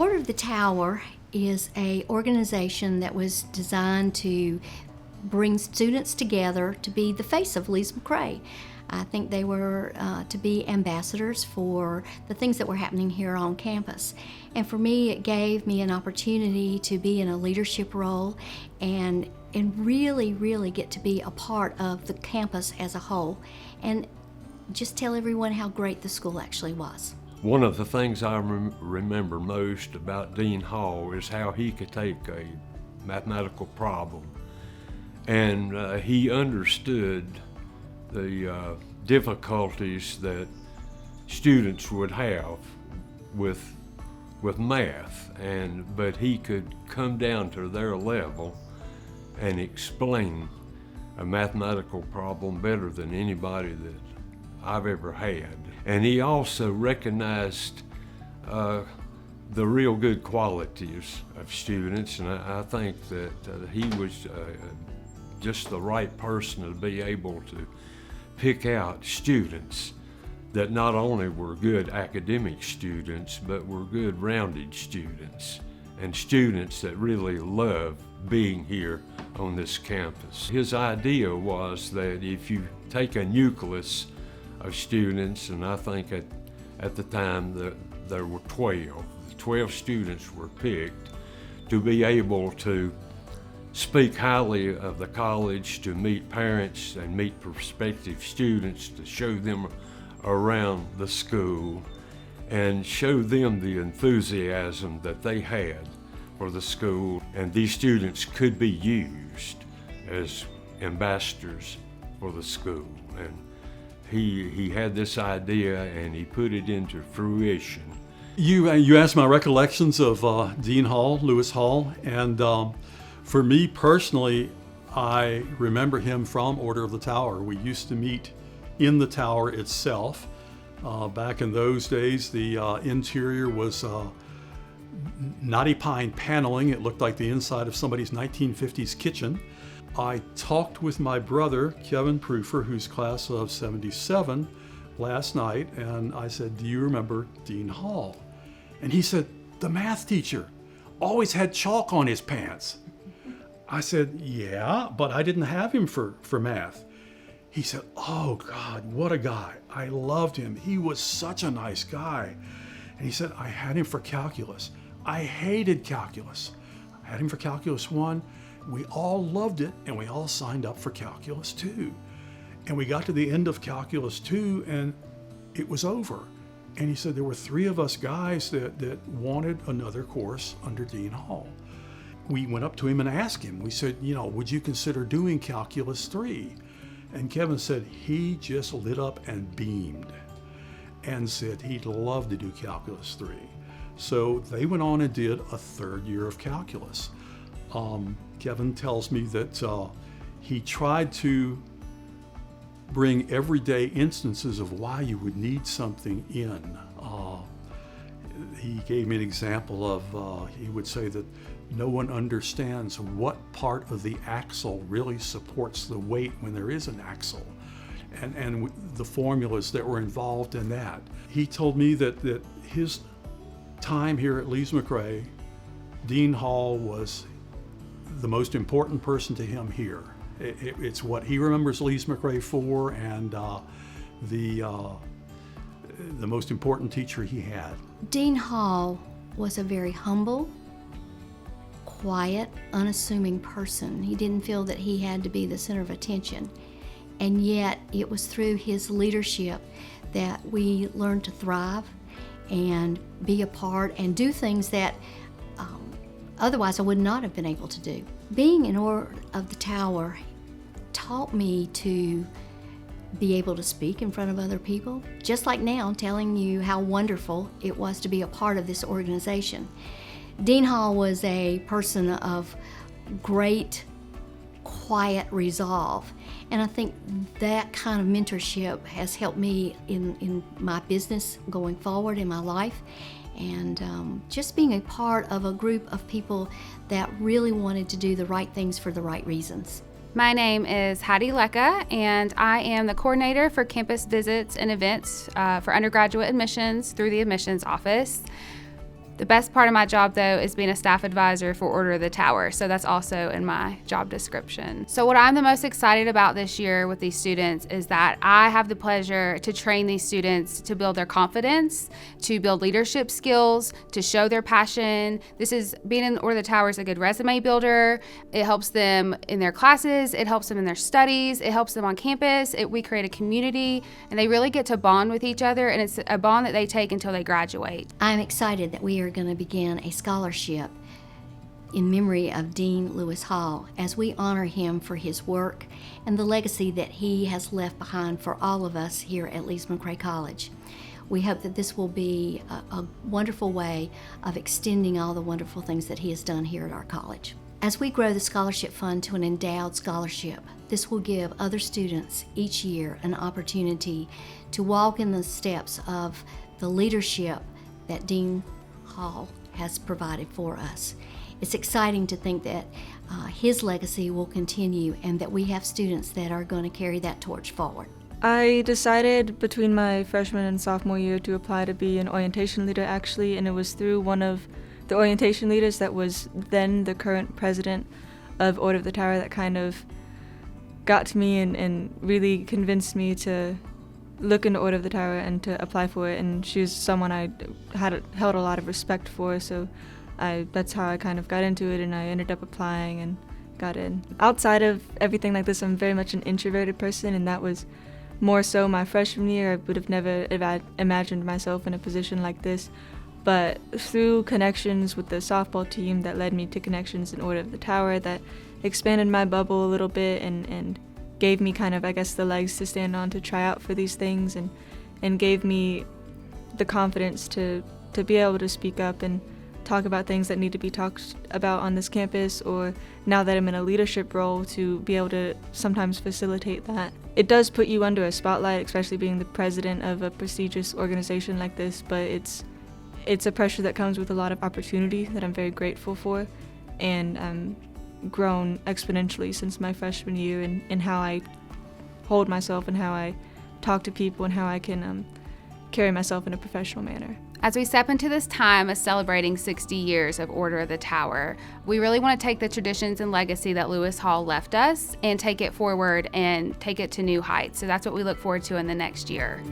Order of the Tower is an organization that was designed to bring students together to be the face of Lees-McRae. I think they were to be ambassadors for the things that were happening here on campus. And for me, it gave me an opportunity to be in a leadership role and really get to be a part of the campus as a whole and just tell everyone how great the school actually was. One of the things I remember most about Dean Hall is how he could take a mathematical problem and he understood the difficulties that students would have with math, but he could come down to their level and explain a mathematical problem better than anybody that I've ever had. And he also recognized the real good qualities of students, and I think that he was just the right person to be able to pick out students that not only were good academic students, but were good rounded students, and students that really loved being here on this campus. His idea was that if you take a nucleus of students, and I think at the time that there were 12 students were picked to be able to speak highly of the college, to meet parents and meet prospective students, to show them around the school and show them the enthusiasm that they had for the school. And these students could be used as ambassadors for the school. And he had this idea and he put it into fruition. You asked my recollections of Dean Hall, Lewis Hall, and for me personally, I remember him from Order of the Tower. We used to meet in the tower itself. Back in those days, the interior was knotty pine paneling. It looked like the inside of somebody's 1950s kitchen. I talked with my brother, Kevin Proofer, who's class of 77, last night, and I said, "Do you remember Dean Hall?" And he said, "The math teacher, always had chalk on his pants." I said, "Yeah, but I didn't have him for math." He said, "Oh God, what a guy. I loved him. He was such a nice guy." And he said, "I had him for calculus. I hated calculus. I had him for calculus 1. We all loved it, and we all signed up for calculus 2. And we got to the end of calculus 2, and it was over." And he said there were 3 of us guys that wanted another course under Dean Hall. We went up to him and asked him. We said, "Would you consider doing calculus 3? And Kevin said he just lit up and beamed and said he'd love to do calculus 3. So they went on and did a 3rd year of calculus. Kevin tells me that he tried to bring everyday instances of why you would need something in. He gave me an example of, he would say that no one understands what part of the axle really supports the weight when there is an axle, and the formulas that were involved in that. He told me that his time here at Lees-McRae, Dean Hall was the most important person to him here. It's what he remembers Lees-McRae for, and the most important teacher he had. Dean Hall was a very humble, quiet, unassuming person. He didn't feel that he had to be the center of attention. And yet it was through his leadership that we learned to thrive and be a part and do things that otherwise I would not have been able to do. Being in Order of the Tower taught me to be able to speak in front of other people, just like now telling you how wonderful it was to be a part of this organization. Dean Hall was a person of great, quiet resolve, and I think that kind of mentorship has helped me in my business going forward in my life, and just being a part of a group of people that really wanted to do the right things for the right reasons. My name is Heidi Lecca, and I am the coordinator for campus visits and events for undergraduate admissions through the admissions office. The best part of my job, though, is being a staff advisor for Order of the Tower, so that's also in my job description. So what I'm the most excited about this year with these students is that I have the pleasure to train these students to build their confidence, to build leadership skills, to show their passion. Being in Order of the Tower is a good resume builder. It helps them in their classes, it helps them in their studies, it helps them on campus. We create a community, and they really get to bond with each other, and it's a bond that they take until they graduate. I'm excited that we are going to begin a scholarship in memory of Dean Lewis Hall as we honor him for his work and the legacy that he has left behind for all of us here at Lees-McRae College. We hope that this will be a wonderful way of extending all the wonderful things that he has done here at our college. As we grow the scholarship fund to an endowed scholarship, this will give other students each year an opportunity to walk in the steps of the leadership that Dean Hall has provided for us. It's exciting to think that his legacy will continue and that we have students that are going to carry that torch forward. I decided between my freshman and sophomore year to apply to be an orientation leader, actually, and it was through one of the orientation leaders that was then the current president of Order of the Tower that kind of got to me and really convinced me to look into Order of the Tower and to apply for it. And she was someone I held a lot of respect for, so that's how I kind of got into it, and I ended up applying and got in. Outside of everything like this, I'm very much an introverted person, and that was more so my freshman year. I would have never imagined myself in a position like this, but through connections with the softball team that led me to connections in Order of the Tower that expanded my bubble a little bit and gave me kind of, I guess, the legs to stand on to try out for these things, and gave me the confidence to be able to speak up and talk about things that need to be talked about on this campus, or now that I'm in a leadership role, to be able to sometimes facilitate that. It does put you under a spotlight, especially being the president of a prestigious organization like this, but it's a pressure that comes with a lot of opportunity that I'm very grateful for, and grown exponentially since my freshman year in how I hold myself and how I talk to people and how I can carry myself in a professional manner. As we step into this time of celebrating 60 years of Order of the Tower, we really want to take the traditions and legacy that Lewis Hall left us and take it forward and take it to new heights. So that's what we look forward to in the next year.